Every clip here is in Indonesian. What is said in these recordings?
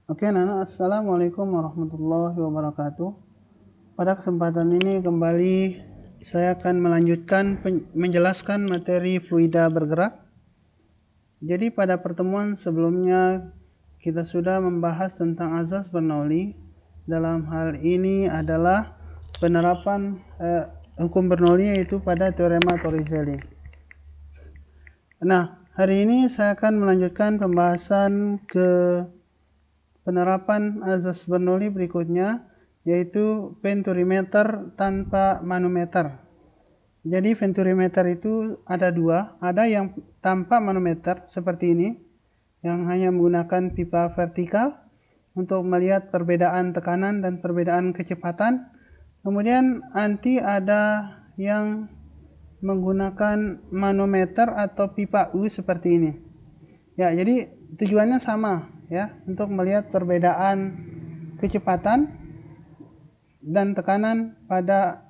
Oke, Nana, Assalamualaikum warahmatullahi wabarakatuh. Pada kesempatan ini kembali saya akan melanjutkan menjelaskan materi fluida bergerak. Jadi pada pertemuan sebelumnya kita sudah membahas tentang azas Bernoulli. Dalam hal ini adalah penerapan hukum Bernoulli yaitu pada teorema Torricelli. Nah, hari ini saya akan melanjutkan pembahasan ke penerapan azas Bernoulli berikutnya, yaitu venturimeter tanpa manometer. Jadi venturimeter itu ada dua, ada yang tanpa manometer seperti ini, yang hanya menggunakan pipa vertikal untuk melihat perbedaan tekanan dan perbedaan kecepatan. Kemudian nanti ada yang menggunakan manometer atau pipa U seperti ini. Ya, jadi tujuannya sama ya, untuk melihat perbedaan kecepatan dan tekanan pada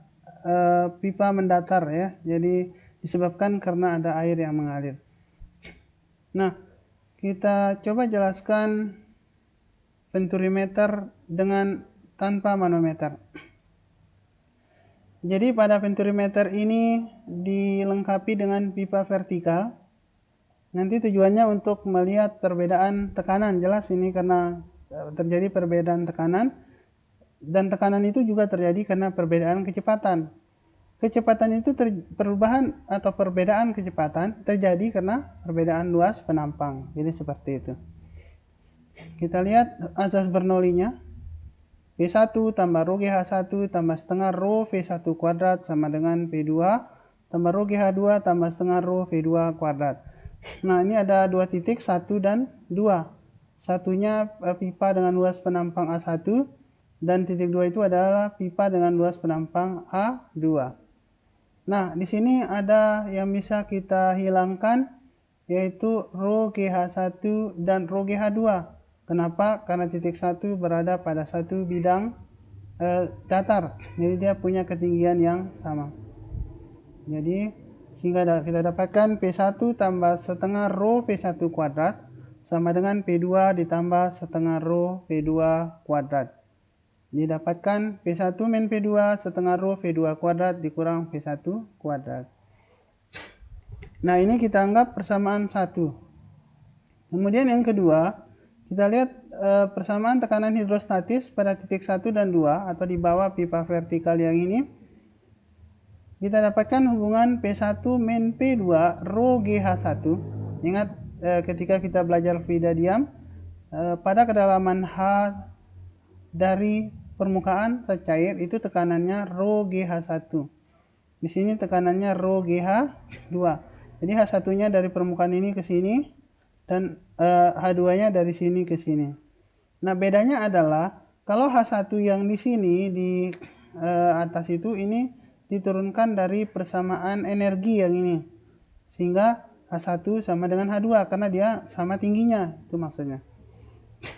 pipa mendatar ya. Jadi disebabkan karena ada air yang mengalir. Nah, kita coba jelaskan venturimeter dengan tanpa manometer. Jadi pada venturimeter ini dilengkapi dengan pipa vertikal. Nanti tujuannya untuk melihat perbedaan tekanan, jelas ini karena terjadi perbedaan tekanan, dan tekanan itu juga terjadi karena perbedaan kecepatan. Kecepatan itu perubahan atau perbedaan kecepatan terjadi karena perbedaan luas penampang. Jadi seperti itu. Kita lihat asas Bernoulli-nya. V1 tambah rho GH1 tambah setengah rho V1 kuadrat sama dengan V2 tambah rho GH2 tambah setengah rho V2 kuadrat. Nah, ini ada dua titik, 1 dan 2. Satunya pipa dengan luas penampang A1 dan titik 2 itu adalah pipa dengan luas penampang A2. Nah, di sini ada yang bisa kita hilangkan, yaitu rho GH1 dan rho GH2. Kenapa? Karena titik 1 berada pada satu bidang datar. Jadi dia punya ketinggian yang sama. Jadi sehingga kita dapatkan P1 tambah setengah rho V1 kuadrat sama dengan P2 ditambah setengah rho V2 kuadrat. Didapatkan P1 min P2 setengah rho V2 kuadrat dikurang V1 kuadrat. Nah, ini kita anggap persamaan 1. Kemudian yang kedua, kita lihat persamaan tekanan hidrostatis pada titik 1 dan 2 atau di bawah pipa vertikal yang ini. Kita dapatkan hubungan P1 min P2 rho GH1. Ingat ketika kita belajar fluida diam, pada kedalaman H dari permukaan zat cair itu tekanannya rho GH1. Di sini tekanannya rho GH2. Jadi H1-nya dari permukaan ini ke sini dan H2-nya dari sini ke sini. Nah, bedanya adalah kalau H1 yang di sini di atas itu ini diturunkan dari persamaan energi yang ini, sehingga H1 sama dengan H2 karena dia sama tingginya, itu maksudnya.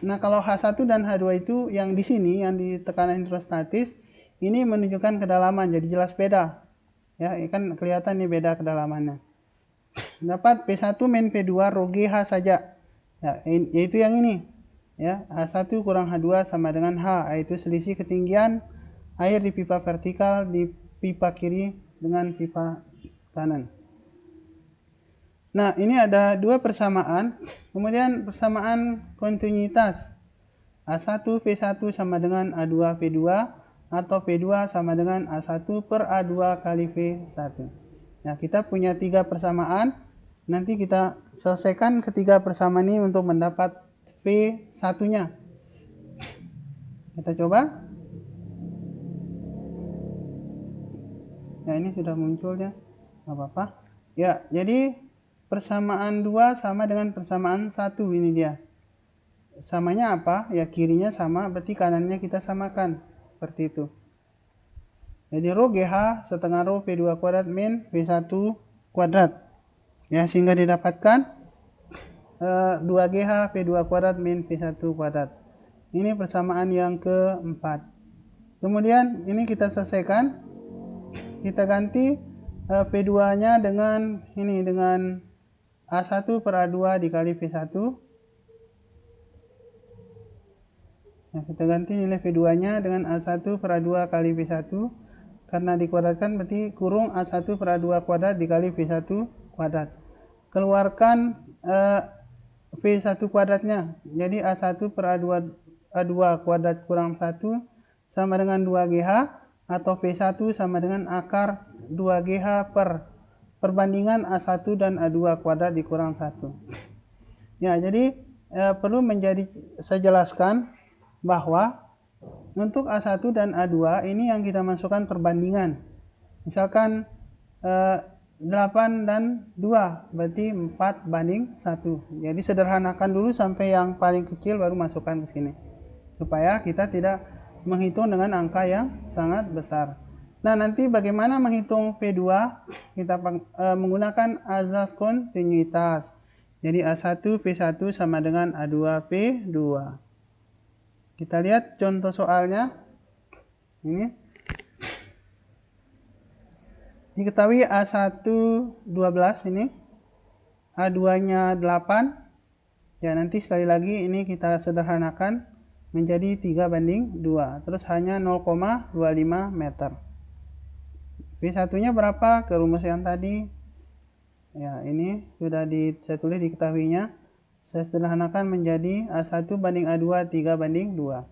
Nah, kalau H1 dan H2 itu yang di sini, yang di tekanan hidrostatis, ini menunjukkan kedalaman, jadi jelas beda. Ya, kan kelihatan nih beda kedalamannya. Dapat P1 min P2 rho GH saja. Ya, yaitu yang ini. Ya, H1 kurang H2 sama dengan H, yaitu selisih ketinggian air di pipa vertikal di pipa kiri dengan pipa kanan. Nah, ini ada dua persamaan. Kemudian persamaan kontinuitas. A1 V1 sama dengan A2 V2 atau V2 sama dengan A1 per A2 kali V1. Nah, kita punya tiga persamaan. Nanti kita selesaikan ketiga persamaan ini untuk mendapat V1-nya. Kita coba. Ya, ini sudah muncul ya. Nggak apa-apa. Ya, jadi persamaan 2 sama dengan persamaan 1 ini dia. Samanya apa? Ya, kirinya sama, berarti kanannya kita samakan. Seperti itu. Jadi rho GH setengah rho V2 kuadrat min V1 kuadrat. Ya, sehingga didapatkan 2GH V2 kuadrat min V1 kuadrat. Ini persamaan yang keempat. Kemudian ini kita selesaikan. Kita ganti V2-nya dengan ini, dengan A1 per A2 dikali V1. Nah, kita ganti nilai V2-nya dengan A1 per A2 kali V1. Karena dikuadratkan berarti kurung A1 per A2 kuadrat dikali V1 kuadrat. Keluarkan V1 kuadratnya. Jadi A1 per A2 kuadrat kurang 1 sama dengan 2GH, atau V1 sama dengan akar 2GH per perbandingan A1 dan A2 kuadrat dikurang 1. Ya, jadi perlu saya jelaskan bahwa untuk A1 dan A2 ini yang kita masukkan perbandingan. Misalkan 8 dan 2 berarti 4 banding 1. Jadi sederhanakan dulu sampai yang paling kecil baru masukkan ke sini, supaya kita tidak menghitung dengan angka yang sangat besar. Nah, nanti bagaimana menghitung V2? Kita menggunakan azas kontinuitas. Jadi A1 V1 sama dengan A2 V2. Kita lihat contoh soalnya. Ini diketahui A1 12 ini, A2-nya 8. Ya, nanti sekali lagi ini kita sederhanakan menjadi 3 banding 2. Terus hanya 0,25 meter. V1-nya berapa? Ke rumus yang tadi. Ya, ini sudah saya tulis diketahuinya. Saya sederhanakan menjadi A1 banding A2 3 banding 2.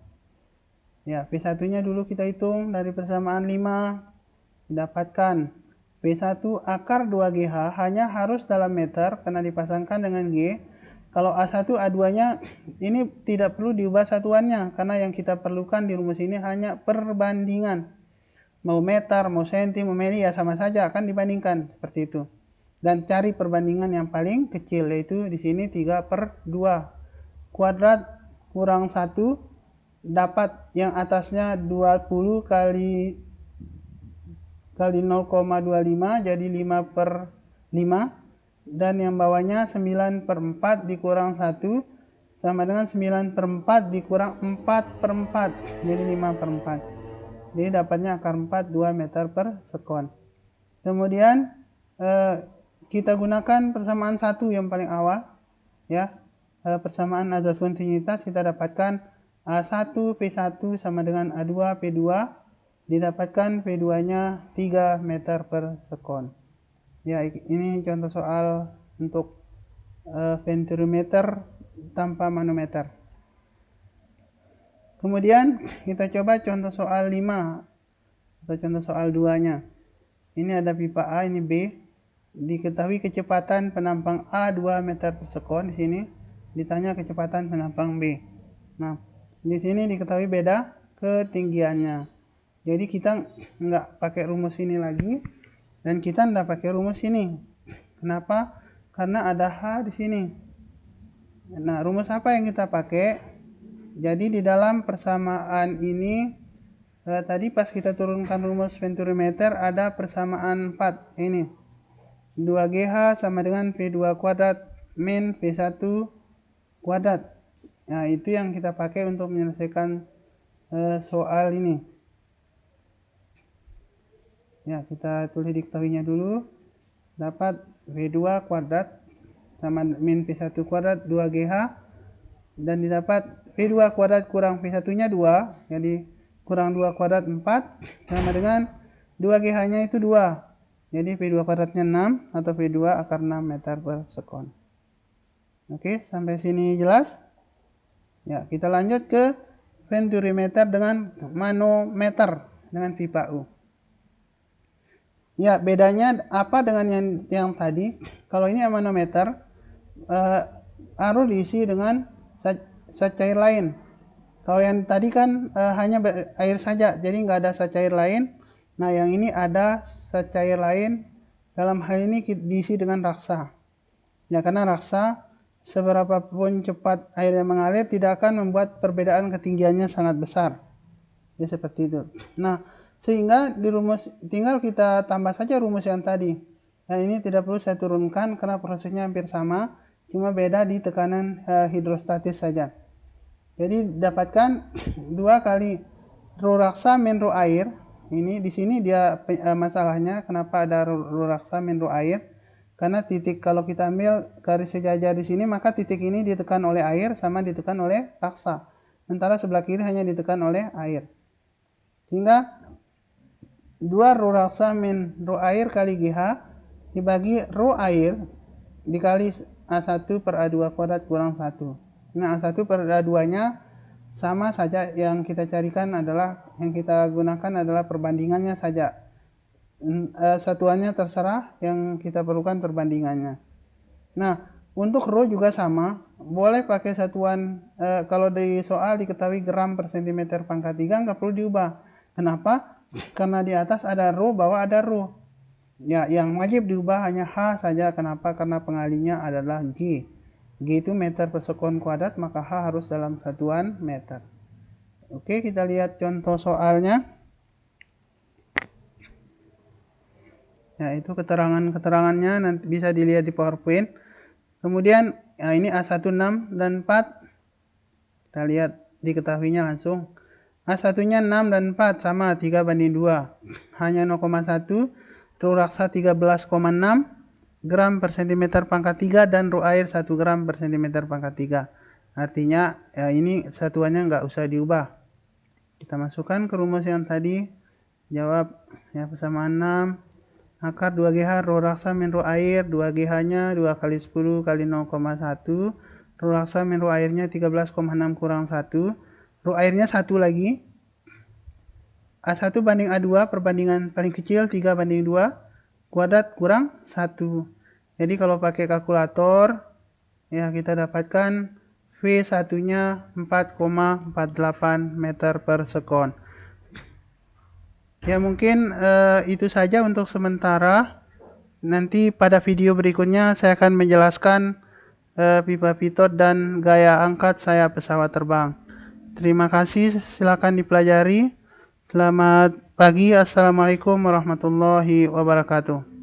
Ya, V1-nya dulu kita hitung dari persamaan 5. Didapatkan V1 akar 2GH hanya harus dalam meter karena dipasangkan dengan G. Kalau A1 A2-nya ini tidak perlu diubah satuannya, karena yang kita perlukan di rumus ini hanya perbandingan. Mau meter, mau senti, mau mili, ya sama saja akan dibandingkan seperti itu. Dan cari perbandingan yang paling kecil, yaitu di sini 3/2. Kuadrat kurang 1 dapat yang atasnya 20 kali 0,25 jadi 5/5, dan yang bawahnya 9/4 dikurang 1 sama dengan 9/4 dikurang 4/4 jadi 5/4. Jadi dapatnya akar 4 2 meter per sekon. Kemudian kita gunakan persamaan 1 yang paling awal, ya. Persamaan azas kontinuitas kita dapatkan A1 V1 sama dengan A2 V2, didapatkan V2-nya 3 meter per sekon. Ya, ini contoh soal untuk venturimeter tanpa manometer. Kemudian kita coba contoh soal 5 atau contoh soal 2-nya. Ini ada pipa A, ini B. Diketahui kecepatan penampang A 2 meter per sekon. Di sini ditanya kecepatan penampang B. Nah, di sini diketahui beda ketinggiannya. Jadi kita nggak pakai rumus ini lagi, dan kita nggak pakai rumus ini. Kenapa? Karena ada H di sini. Nah, rumus apa yang kita pakai? Jadi di dalam persamaan ini tadi pas kita turunkan rumus venturimeter ada persamaan 4 ini. 2GH sama dengan V2 kuadrat min V1 kuadrat. Nah, itu yang kita pakai untuk menyelesaikan soal ini. Ya, kita tulis diketahuinya dulu. Dapat V2 kuadrat sama min V1 kuadrat 2GH, dan didapat V2 kuadrat kurang V1-nya 2, jadi kurang 2 kuadrat 4 sama dengan 2GH-nya itu 2. Jadi V2 kuadratnya 6 atau V2 akar 6 meter per sekon. Oke, sampai sini jelas? Ya, kita lanjut ke venturimeter dengan manometer dengan pipa U. Ya, bedanya apa dengan yang tadi? Kalau ini manometer, harus diisi dengan zat cair lain. Kalau yang tadi kan hanya air saja, jadi nggak ada zat cair lain. Nah, yang ini ada zat cair lain, dalam hal ini diisi dengan raksa. Ya, karena raksa seberapapun cepat air yang mengalir tidak akan membuat perbedaan ketinggiannya sangat besar. Ya, seperti itu. Nah, sehingga di rumus tinggal kita tambah saja rumus yang tadi. Nah, ini tidak perlu saya turunkan karena prosesnya hampir sama, cuma beda di tekanan hidrostatis saja. Jadi dapatkan 2 kali rho raksa min rho air. Ini di sini dia masalahnya kenapa ada rho raksa min rho air? Karena titik, kalau kita ambil garis sejajar di sini, maka titik ini ditekan oleh air sama ditekan oleh raksa. sementara sebelah kiri hanya ditekan oleh air. Sehingga 2 rho raksa min rho air kali GH dibagi rho air dikali A1 per A2 kuadrat kurang 1. Nah, A1 per A2 nya sama saja, yang kita carikan adalah, yang kita gunakan adalah perbandingannya saja. Satuannya terserah, yang kita perlukan perbandingannya. Nah, untuk rho juga sama, boleh pakai satuan, kalau di soal diketahui gram per cm pangkat 3, nggak perlu diubah. Kenapa? Karena di atas ada rho, bawah ada rho. Ya, yang wajib diubah hanya H saja. Kenapa? Karena pengalinya adalah G. G itu meter per sekon kuadrat, maka H harus dalam satuan meter. Oke, kita lihat contoh soalnya. Ya, itu keterangannya nanti bisa dilihat di PowerPoint. Kemudian, ya ini A1 6 dan 4. Kita lihat diketahuinya langsung. A1-nya 6 dan 4 sama 3:2. Hanya 0,1. Rho raksa 13,6 gram per cm pangkat 3 dan rho air 1 gram per cm pangkat 3. Artinya ya ini satuannya nggak usah diubah. Kita masukkan ke rumus yang tadi. Jawab ya, persamaan 6 akar 2GH rho raksa min rho air, 2GH nya 2 kali 10 kali 0,1, rho raksa min rho airnya 13,6 kurang 1, rho airnya 1 lagi, A1 banding A2 perbandingan paling kecil 3:2 kuadrat kurang 1. Jadi kalau pakai kalkulator ya kita dapatkan V1 nya 4,48 meter per sekon. Ya mungkin itu saja untuk sementara. Nanti pada video berikutnya saya akan menjelaskan pipa pitot dan gaya angkat sayap pesawat terbang. Terima kasih, silakan dipelajari. Selamat pagi, assalamualaikum warahmatullahi wabarakatuh.